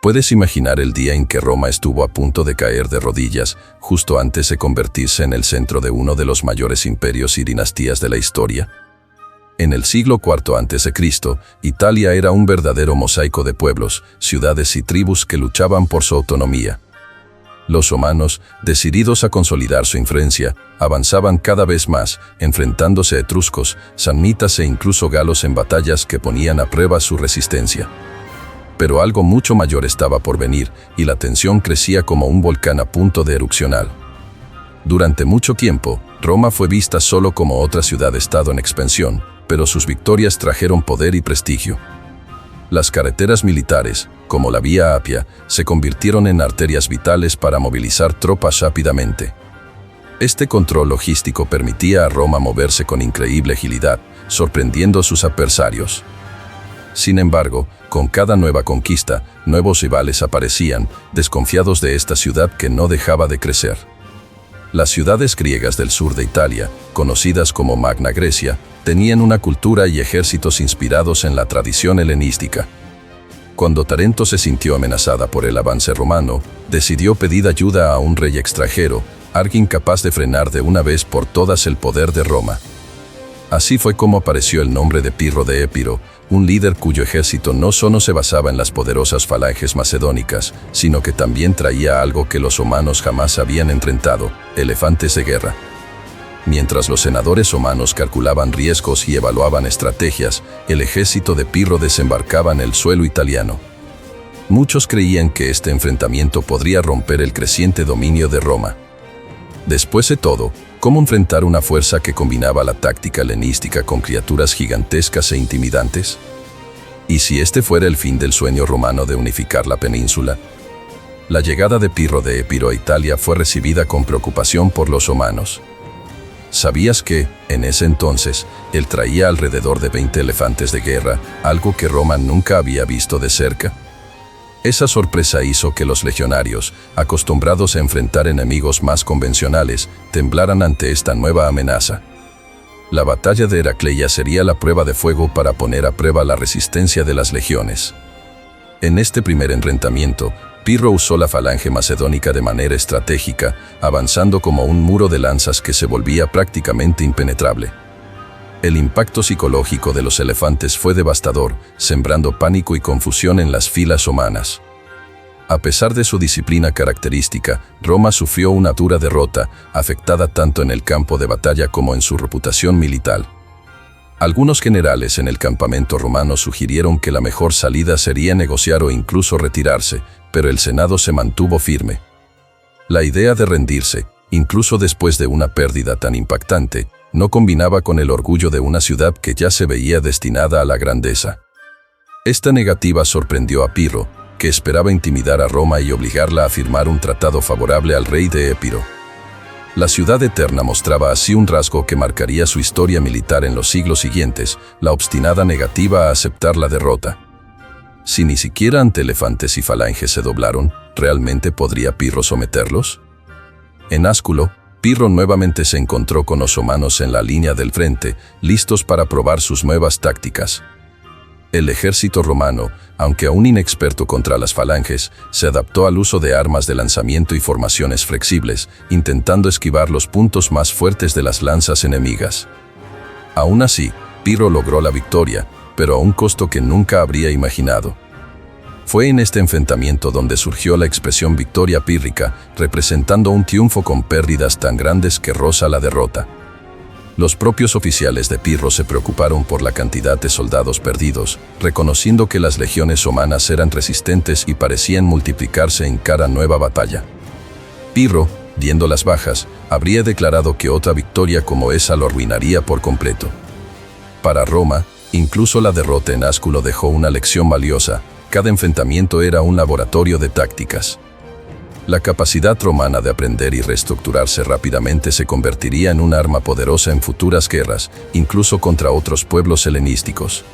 Puedes imaginar el día en que Roma estuvo a punto de caer de rodillas, justo antes de convertirse en el centro de uno de los mayores imperios y dinastías de la historia. En el siglo IV a.C., Italia era un verdadero mosaico de pueblos, ciudades y tribus que luchaban por su autonomía. Los romanos, decididos a consolidar su influencia, avanzaban cada vez más, enfrentándose a etruscos, samnitas e incluso galos en batallas que ponían a prueba su resistencia. Pero algo mucho mayor estaba por venir, y la tensión crecía como un volcán a punto de erupcionar. Durante mucho tiempo, Roma fue vista solo como otra ciudad-estado en expansión, pero sus victorias trajeron poder y prestigio. Las carreteras militares, como la Vía Apia, se convirtieron en arterias vitales para movilizar tropas rápidamente. Este control logístico permitía a Roma moverse con increíble agilidad, sorprendiendo a sus adversarios. Sin embargo, con cada nueva conquista, nuevos rivales aparecían, desconfiados de esta ciudad que no dejaba de crecer. Las ciudades griegas del sur de Italia, conocidas como Magna Grecia, tenían una cultura y ejércitos inspirados en la tradición helenística. Cuando Tarento se sintió amenazada por el avance romano, decidió pedir ayuda a un rey extranjero, alguien capaz de frenar de una vez por todas el poder de Roma. Así fue como apareció el nombre de Pirro de Épiro, un líder cuyo ejército no solo se basaba en las poderosas falanges macedónicas, sino que también traía algo que los romanos jamás habían enfrentado: elefantes de guerra. Mientras los senadores romanos calculaban riesgos y evaluaban estrategias, el ejército de Pirro desembarcaba en el suelo italiano. Muchos creían que este enfrentamiento podría romper el creciente dominio de Roma. Después de todo, ¿cómo enfrentar una fuerza que combinaba la táctica helenística con criaturas gigantescas e intimidantes? ¿Y si este fuera el fin del sueño romano de unificar la península? La llegada de Pirro de Épiro a Italia fue recibida con preocupación por los romanos. ¿Sabías que, en ese entonces, él traía alrededor de 20 elefantes de guerra, algo que Roma nunca había visto de cerca? Esa sorpresa hizo que los legionarios, acostumbrados a enfrentar enemigos más convencionales, temblaran ante esta nueva amenaza. La batalla de Heracleia sería la prueba de fuego para poner a prueba la resistencia de las legiones. En este primer enfrentamiento, Pirro usó la falange macedónica de manera estratégica, avanzando como un muro de lanzas que se volvía prácticamente impenetrable. El impacto psicológico de los elefantes fue devastador, sembrando pánico y confusión en las filas romanas. A pesar de su disciplina característica, Roma sufrió una dura derrota, afectada tanto en el campo de batalla como en su reputación militar. Algunos generales en el campamento romano sugirieron que la mejor salida sería negociar o incluso retirarse, pero el Senado se mantuvo firme. La idea de rendirse, incluso después de una pérdida tan impactante, no combinaba con el orgullo de una ciudad que ya se veía destinada a la grandeza. Esta negativa sorprendió a Pirro, que esperaba intimidar a Roma y obligarla a firmar un tratado favorable al rey de Épiro. La ciudad eterna mostraba así un rasgo que marcaría su historia militar en los siglos siguientes: la obstinada negativa a aceptar la derrota. Si ni siquiera ante elefantes y falanges se doblaron, ¿realmente podría Pirro someterlos? En Asculo, Pirro nuevamente se encontró con los romanos en la línea del frente, listos para probar sus nuevas tácticas. El ejército romano, aunque aún inexperto contra las falanges, se adaptó al uso de armas de lanzamiento y formaciones flexibles, intentando esquivar los puntos más fuertes de las lanzas enemigas. Aún así, Pirro logró la victoria, pero a un costo que nunca habría imaginado. Fue en este enfrentamiento donde surgió la expresión victoria pírrica, representando un triunfo con pérdidas tan grandes que roza la derrota. Los propios oficiales de Pirro se preocuparon por la cantidad de soldados perdidos, reconociendo que las legiones romanas eran resistentes y parecían multiplicarse en cada nueva batalla. Pirro, viendo las bajas, habría declarado que otra victoria como esa lo arruinaría por completo. Para Roma, incluso la derrota en Asculo dejó una lección valiosa: cada enfrentamiento era un laboratorio de tácticas. La capacidad romana de aprender y reestructurarse rápidamente se convertiría en un arma poderosa en futuras guerras, incluso contra otros pueblos helenísticos.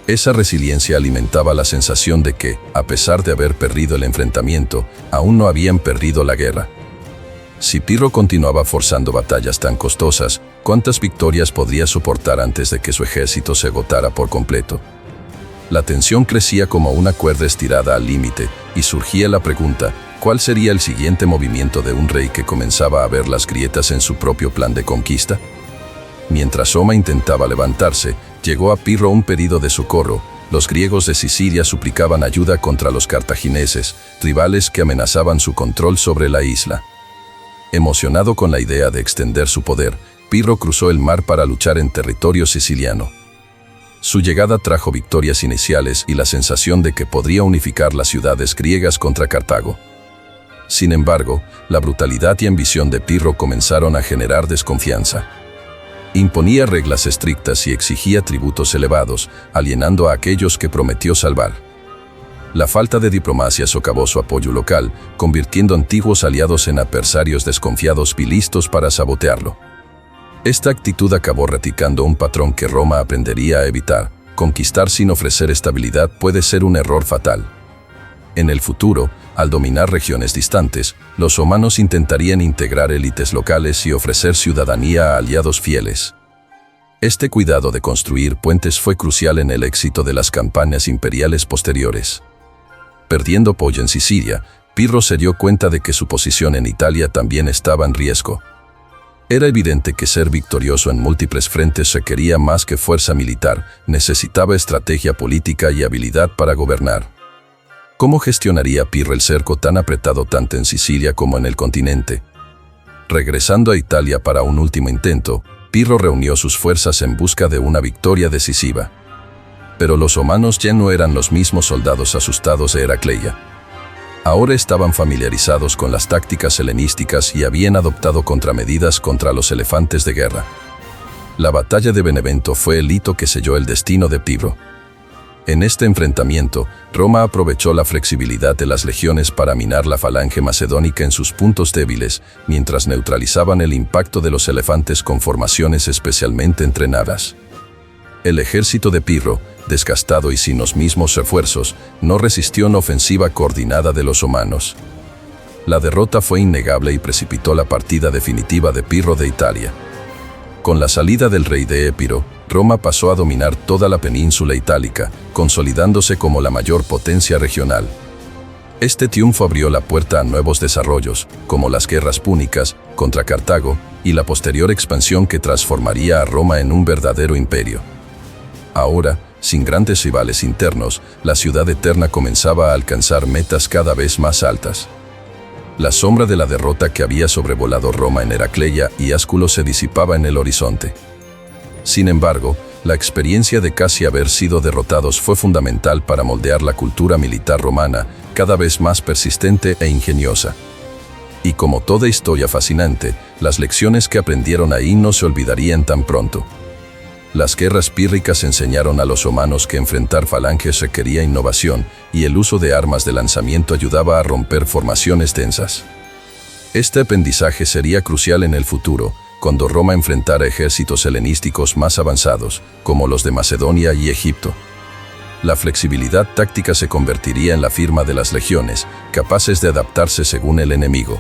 Esa resiliencia alimentaba la sensación de que, a pesar de haber perdido el enfrentamiento, aún no habían perdido la guerra. Si Pirro continuaba forzando batallas tan costosas, ¿cuántas victorias podría soportar antes de que su ejército se agotara por completo? La tensión crecía como una cuerda estirada al límite, y surgía la pregunta: ¿cuál sería el siguiente movimiento de un rey que comenzaba a ver las grietas en su propio plan de conquista? Mientras Roma intentaba levantarse, llegó a Pirro un pedido de socorro. Los griegos de Sicilia suplicaban ayuda contra los cartagineses, rivales que amenazaban su control sobre la isla. Emocionado con la idea de extender su poder, Pirro cruzó el mar para luchar en territorio siciliano. Su llegada trajo victorias iniciales y la sensación de que podría unificar las ciudades griegas contra Cartago. Sin embargo, la brutalidad y ambición de Pirro comenzaron a generar desconfianza. Imponía reglas estrictas y exigía tributos elevados, alienando a aquellos que prometió salvar. La falta de diplomacia socavó su apoyo local, convirtiendo antiguos aliados en adversarios desconfiados y listos para sabotearlo. Esta actitud acabó ratificando un patrón que Roma aprendería a evitar: conquistar sin ofrecer estabilidad puede ser un error fatal. En el futuro, al dominar regiones distantes, los romanos intentarían integrar élites locales y ofrecer ciudadanía a aliados fieles. Este cuidado de construir puentes fue crucial en el éxito de las campañas imperiales posteriores. Perdiendo apoyo en Sicilia, Pirro se dio cuenta de que su posición en Italia también estaba en riesgo. Era evidente que ser victorioso en múltiples frentes requería más que fuerza militar, necesitaba estrategia política y habilidad para gobernar. ¿Cómo gestionaría Pirro el cerco tan apretado tanto en Sicilia como en el continente? Regresando a Italia para un último intento, Pirro reunió sus fuerzas en busca de una victoria decisiva. Pero los romanos ya no eran los mismos soldados asustados de Heracleia. Ahora estaban familiarizados con las tácticas helenísticas y habían adoptado contramedidas contra los elefantes de guerra. La batalla de Benevento fue el hito que selló el destino de Pirro. En este enfrentamiento, Roma aprovechó la flexibilidad de las legiones para minar la falange macedónica en sus puntos débiles, mientras neutralizaban el impacto de los elefantes con formaciones especialmente entrenadas. El ejército de Pirro, desgastado y sin los mismos refuerzos, no resistió una ofensiva coordinada de los romanos. La derrota fue innegable y precipitó la partida definitiva de Pirro de Italia. Con la salida del rey de Épiro, Roma pasó a dominar toda la península itálica, consolidándose como la mayor potencia regional. Este triunfo abrió la puerta a nuevos desarrollos, como las guerras púnicas contra Cartago y la posterior expansión que transformaría a Roma en un verdadero imperio. Ahora, sin grandes rivales internos, la ciudad eterna comenzaba a alcanzar metas cada vez más altas. La sombra de la derrota que había sobrevolado Roma en Heracleia y Asculo se disipaba en el horizonte. Sin embargo, la experiencia de casi haber sido derrotados fue fundamental para moldear la cultura militar romana, cada vez más persistente e ingeniosa. Y como toda historia fascinante, las lecciones que aprendieron ahí no se olvidarían tan pronto. Las guerras pírricas enseñaron a los romanos que enfrentar falanges requería innovación y el uso de armas de lanzamiento ayudaba a romper formaciones densas. Este aprendizaje sería crucial en el futuro, cuando Roma enfrentara ejércitos helenísticos más avanzados, como los de Macedonia y Egipto. La flexibilidad táctica se convertiría en la firma de las legiones, capaces de adaptarse según el enemigo.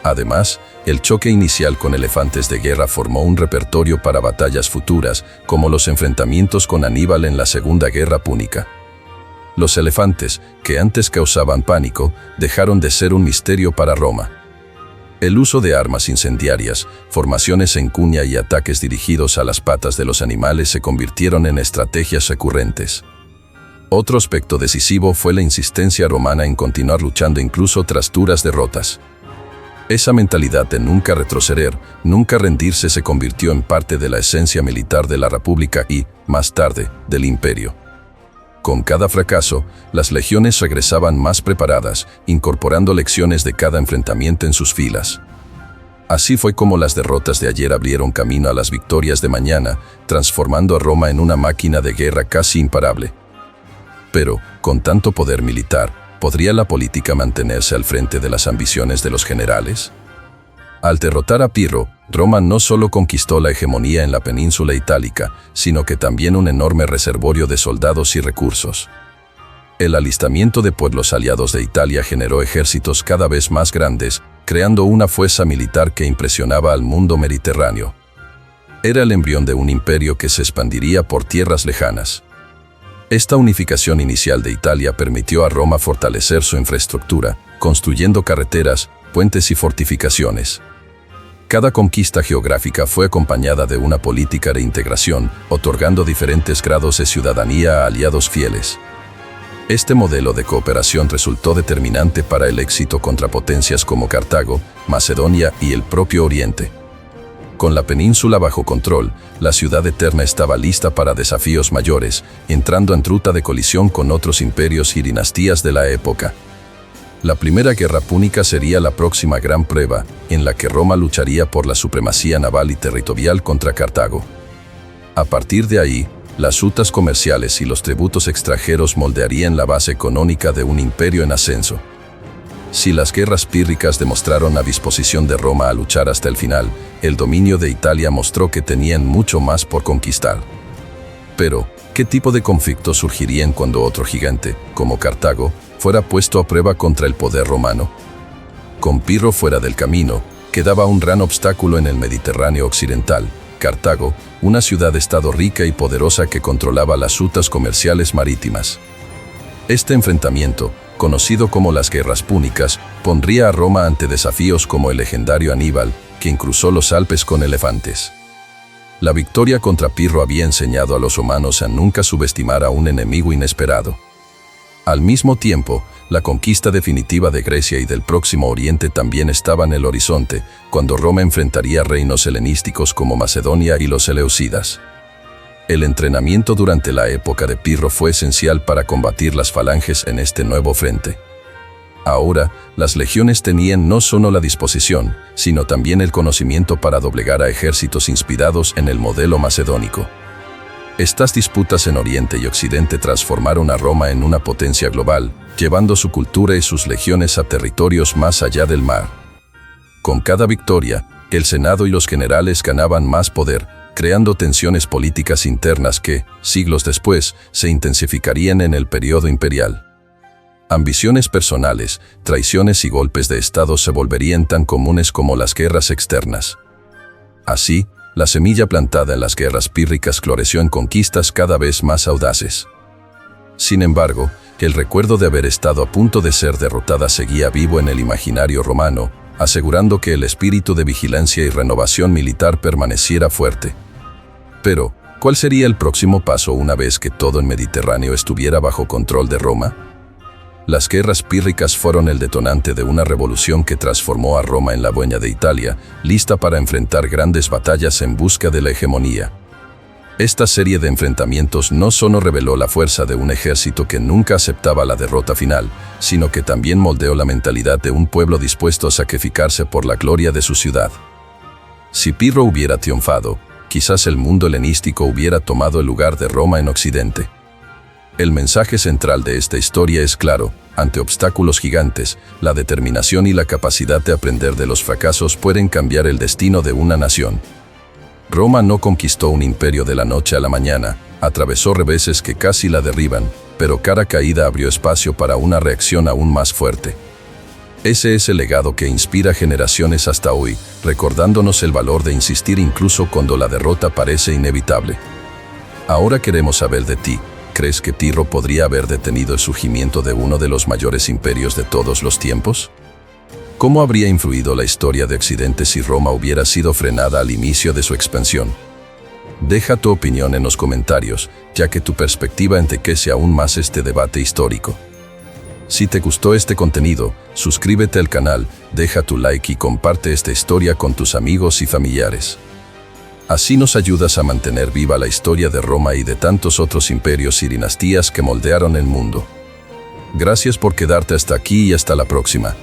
Además, el choque inicial con elefantes de guerra formó un repertorio para batallas futuras, como los enfrentamientos con Aníbal en la Segunda Guerra Púnica. Los elefantes, que antes causaban pánico, dejaron de ser un misterio para Roma. El uso de armas incendiarias, formaciones en cuña y ataques dirigidos a las patas de los animales se convirtieron en estrategias recurrentes. Otro aspecto decisivo fue la insistencia romana en continuar luchando incluso tras duras derrotas. Esa mentalidad de nunca retroceder, nunca rendirse se convirtió en parte de la esencia militar de la República y, más tarde, del Imperio. Con cada fracaso, las legiones regresaban más preparadas, incorporando lecciones de cada enfrentamiento en sus filas. Así fue como las derrotas de ayer abrieron camino a las victorias de mañana, transformando a Roma en una máquina de guerra casi imparable. Pero, con tanto poder militar, ¿podría la política mantenerse al frente de las ambiciones de los generales? Al derrotar a Pirro, Roma no solo conquistó la hegemonía en la península itálica, sino que también un enorme reservorio de soldados y recursos. El alistamiento de pueblos aliados de Italia generó ejércitos cada vez más grandes, creando una fuerza militar que impresionaba al mundo mediterráneo. Era el embrión de un imperio que se expandiría por tierras lejanas. Esta unificación inicial de Italia permitió a Roma fortalecer su infraestructura, construyendo carreteras, puentes y fortificaciones. Cada conquista geográfica fue acompañada de una política de integración, otorgando diferentes grados de ciudadanía a aliados fieles. Este modelo de cooperación resultó determinante para el éxito contra potencias como Cartago, Macedonia y el propio Oriente. Con la península bajo control, la ciudad eterna estaba lista para desafíos mayores, entrando en ruta de colisión con otros imperios y dinastías de la época. La Primera Guerra Púnica sería la próxima gran prueba, en la que Roma lucharía por la supremacía naval y territorial contra Cartago. A partir de ahí, las rutas comerciales y los tributos extranjeros moldearían la base económica de un imperio en ascenso. Si las guerras pírricas demostraron la disposición de Roma a luchar hasta el final, el dominio de Italia mostró que tenían mucho más por conquistar. Pero, ¿qué tipo de conflictos surgirían cuando otro gigante, como Cartago, fuera puesto a prueba contra el poder romano? Con Pirro fuera del camino, quedaba un gran obstáculo en el Mediterráneo occidental: Cartago, una ciudad-estado rica y poderosa que controlaba las rutas comerciales marítimas. Este enfrentamiento, conocido como las Guerras Púnicas, pondría a Roma ante desafíos como el legendario Aníbal, quien cruzó los Alpes con elefantes. La victoria contra Pirro había enseñado a los romanos a nunca subestimar a un enemigo inesperado. Al mismo tiempo, la conquista definitiva de Grecia y del Próximo Oriente también estaba en el horizonte, cuando Roma enfrentaría reinos helenísticos como Macedonia y los Seleucidas. El entrenamiento durante la época de Pirro fue esencial para combatir las falanges en este nuevo frente. Ahora, las legiones tenían no solo la disposición, sino también el conocimiento para doblegar a ejércitos inspirados en el modelo macedónico. Estas disputas en Oriente y Occidente transformaron a Roma en una potencia global, llevando su cultura y sus legiones a territorios más allá del mar. Con cada victoria, el Senado y los generales ganaban más poder, creando tensiones políticas internas que, siglos después, se intensificarían en el periodo imperial. Ambiciones personales, traiciones y golpes de Estado se volverían tan comunes como las guerras externas. Así, la semilla plantada en las guerras pírricas floreció en conquistas cada vez más audaces. Sin embargo, el recuerdo de haber estado a punto de ser derrotada seguía vivo en el imaginario romano, asegurando que el espíritu de vigilancia y renovación militar permaneciera fuerte. Pero, ¿cuál sería el próximo paso una vez que todo el Mediterráneo estuviera bajo control de Roma? Las guerras pírricas fueron el detonante de una revolución que transformó a Roma en la dueña de Italia, lista para enfrentar grandes batallas en busca de la hegemonía. Esta serie de enfrentamientos no solo reveló la fuerza de un ejército que nunca aceptaba la derrota final, sino que también moldeó la mentalidad de un pueblo dispuesto a sacrificarse por la gloria de su ciudad. Si Pirro hubiera triunfado, quizás el mundo helenístico hubiera tomado el lugar de Roma en Occidente. El mensaje central de esta historia es claro: ante obstáculos gigantes, la determinación y la capacidad de aprender de los fracasos pueden cambiar el destino de una nación. Roma no conquistó un imperio de la noche a la mañana, atravesó reveses que casi la derriban, pero cada caída abrió espacio para una reacción aún más fuerte. Ese es el legado que inspira generaciones hasta hoy, recordándonos el valor de insistir incluso cuando la derrota parece inevitable. Ahora queremos saber de ti. ¿Crees que Pirro podría haber detenido el surgimiento de uno de los mayores imperios de todos los tiempos? ¿Cómo habría influido la historia de Occidente si Roma hubiera sido frenada al inicio de su expansión? Deja tu opinión en los comentarios, ya que tu perspectiva enriquece aún más este debate histórico. Si te gustó este contenido, suscríbete al canal, deja tu like y comparte esta historia con tus amigos y familiares. Así nos ayudas a mantener viva la historia de Roma y de tantos otros imperios y dinastías que moldearon el mundo. Gracias por quedarte hasta aquí y hasta la próxima.